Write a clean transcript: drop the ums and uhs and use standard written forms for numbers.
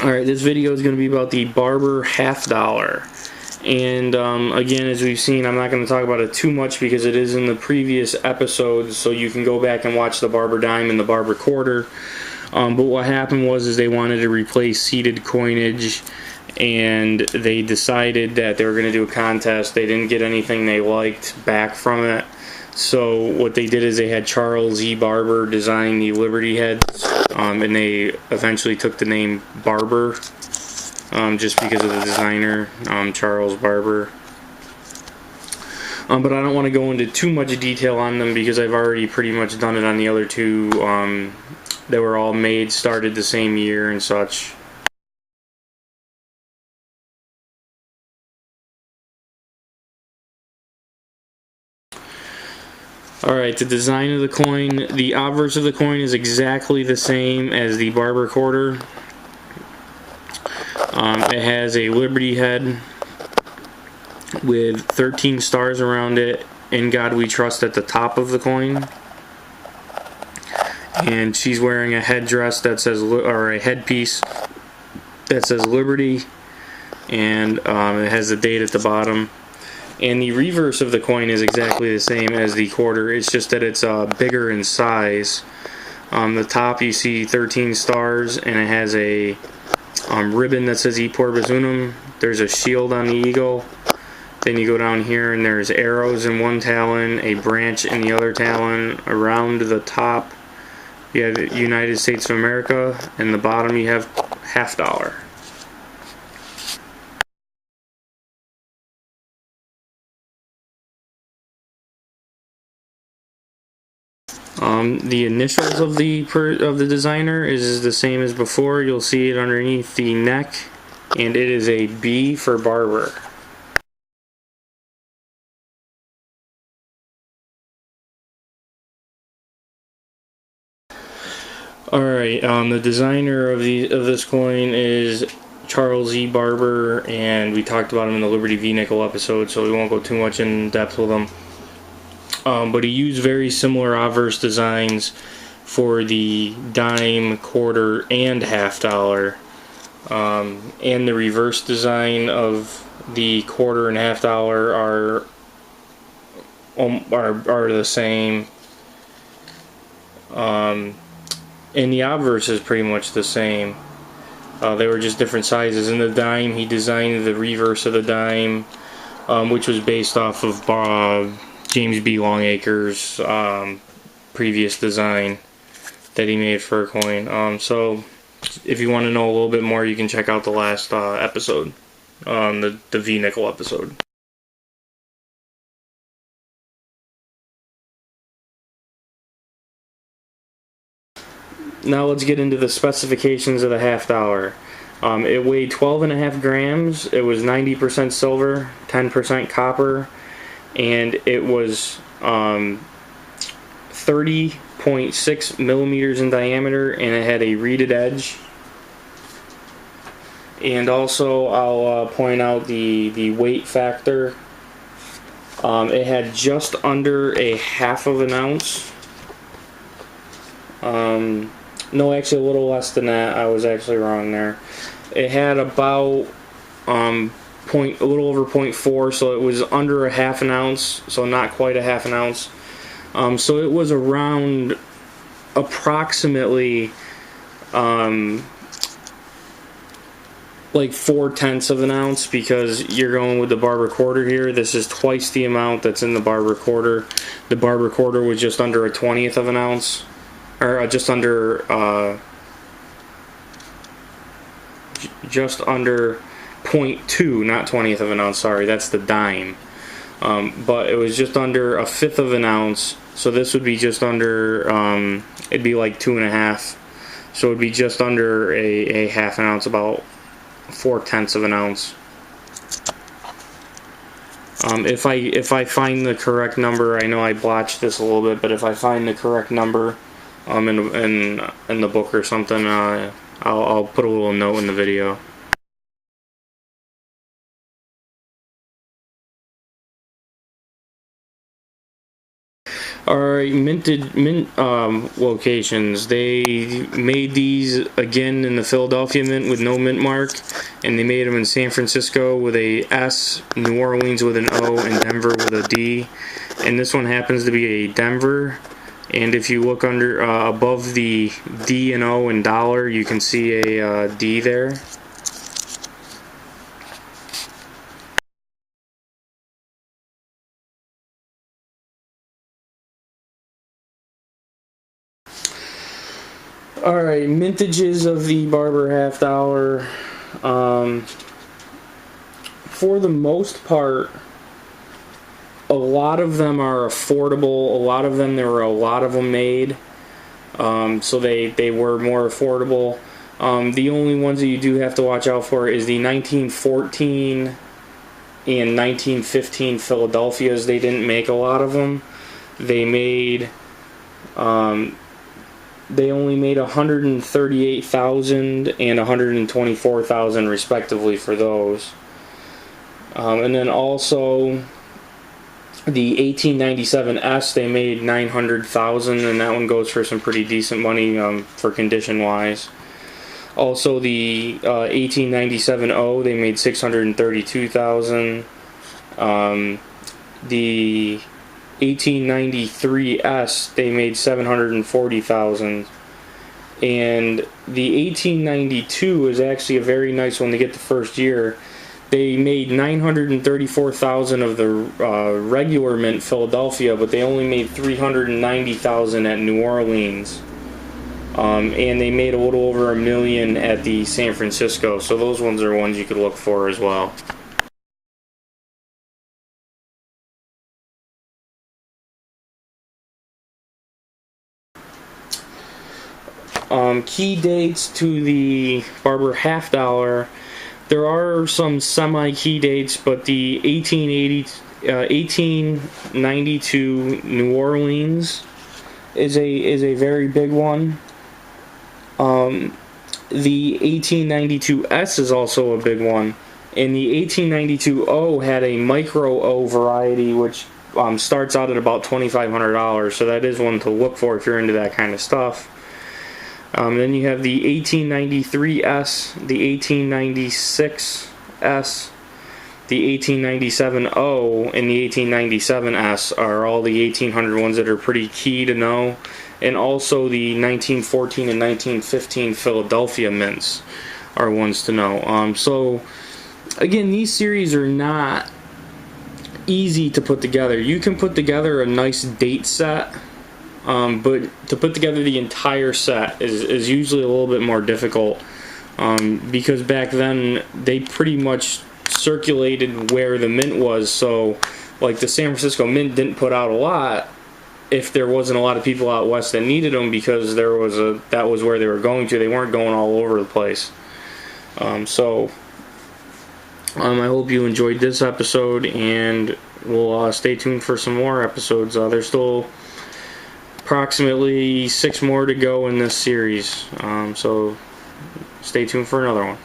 Alright, this video is going to be about the Barber $half. And again, as we've seen, I'm not going to talk about it too much because it is in the previous episodes, so you can go back and watch the Barber dime and the Barber quarter. But what happened was they wanted to replace seated coinage, and they decided that they were going to do a contest. They didn't get anything they liked back from it. So what they did is they had Charles E. Barber design the Liberty heads, and they eventually took the name Barber, just because of the designer, Charles Barber. But I don't want to go into too much detail on them because I've already pretty much done it on the other two. They were all made, started the same year and such. Alright, the design of the coin, the obverse of the coin is exactly the same as the Barber quarter. It has a Liberty head with 13 stars around it, "In God We Trust" at the top of the coin. And she's wearing a headdress that says, or a headpiece that says Liberty, and it has the date at the bottom. And the reverse of the coin is exactly the same as the quarter, it's just that it's bigger in size. On the top you see 13 stars, and it has a ribbon that says E Pluribus Unum. There's a shield on the eagle. Then you go down here and there's arrows in one talon, a branch in the other talon. Around the top you have United States of America, and the bottom you have $half. The initials of the designer is the same as before. You'll see it underneath the neck, and it is a B for Barber. Alright, the designer of this coin is Charles E. Barber, and we talked about him in the Liberty V-nickel episode, so we won't go too much in depth with him. But he used very similar obverse designs for the dime, quarter, and $half. And the reverse design of the quarter and $half are the same. And the obverse is pretty much the same. They were just different sizes. In the dime, he designed the reverse of the dime, which was based off of James B. Longacre's previous design that he made for a coin. So if you want to know a little bit more, you can check out the last episode, the V-nickel episode. Now let's get into the specifications of the $half. It weighed 12.5 grams. It was 90% silver, 10% copper, and it was 30.6 millimeters in diameter, and it had a reeded edge. And also, I'll point out the weight factor. It had just under a half of an ounce. No, actually a little less than that. I was actually wrong there. It had about a little over 0.4, so it was under a half an ounce, so not quite a half an ounce. So it was around approximately like 0.4 of an ounce, because you're going with the Barber quarter here. This is twice the amount that's in the Barber quarter. The Barber quarter was just under a 1/20 of an ounce. Or just under 0.2, not 1/20 of an ounce, sorry, that's the dime. But it was just under a 1/5 of an ounce, so this would be just under, it'd be like 2.5, so it'd be just under a half an ounce, about 0.4 of an ounce. If I find the correct number, I know I blotched this a little bit, but if I find the correct number in the book or something, I'll put a little note in the video. Alright. Alright, mint locations. They made these again in the Philadelphia mint with no mint mark, and they made them in San Francisco with a S, New Orleans with an O, and Denver with a D. And this one happens to be a Denver. And if you look under above the D and O and dollar, you can see a D there. Alright, mintages of the Barber half dollar. For the most part, a lot of them are affordable. A lot of them, there were a lot of them made. So they were more affordable. The only ones that you do have to watch out for is the 1914 and 1915 Philadelphias. They didn't make a lot of them. They made... they only made 138,000 and 124,000 respectively for those. And then also the 1897S, they made 900,000, and that one goes for some pretty decent money for condition wise. Also the 1897O, they made 632,000. The 1893S, they made 740,000, and the 1892 is actually a very nice one to get the first year. They made 934,000 of the regular mint Philadelphia, but they only made 390,000 at New Orleans, and they made a little over $1 million at the San Francisco. So those ones are ones you could look for as well. Key dates to the Barber half dollar. There are some semi-key dates, but the 1892 New Orleans is a very big one. The 1892S is also a big one, and the 1892O had a micro O variety, which starts out at about $2,500. So that is one to look for if you're into that kind of stuff. Then you have the 1893S, the 1896S, the 1897O, and the 1897S are all the 1800 ones that are pretty key to know. And also the 1914 and 1915 Philadelphia mints are ones to know. So, again, these series are not easy to put together. You can put together a nice date set, but to put together the entire set is usually a little bit more difficult, because back then they pretty much circulated where the mint was. So like the San Francisco mint didn't put out a lot if there wasn't a lot of people out west that needed them, because that was where they were going to. They weren't going all over the place. I hope you enjoyed this episode, and we'll stay tuned for some more episodes. There's still approximately 6 more to go in this series, so stay tuned for another one.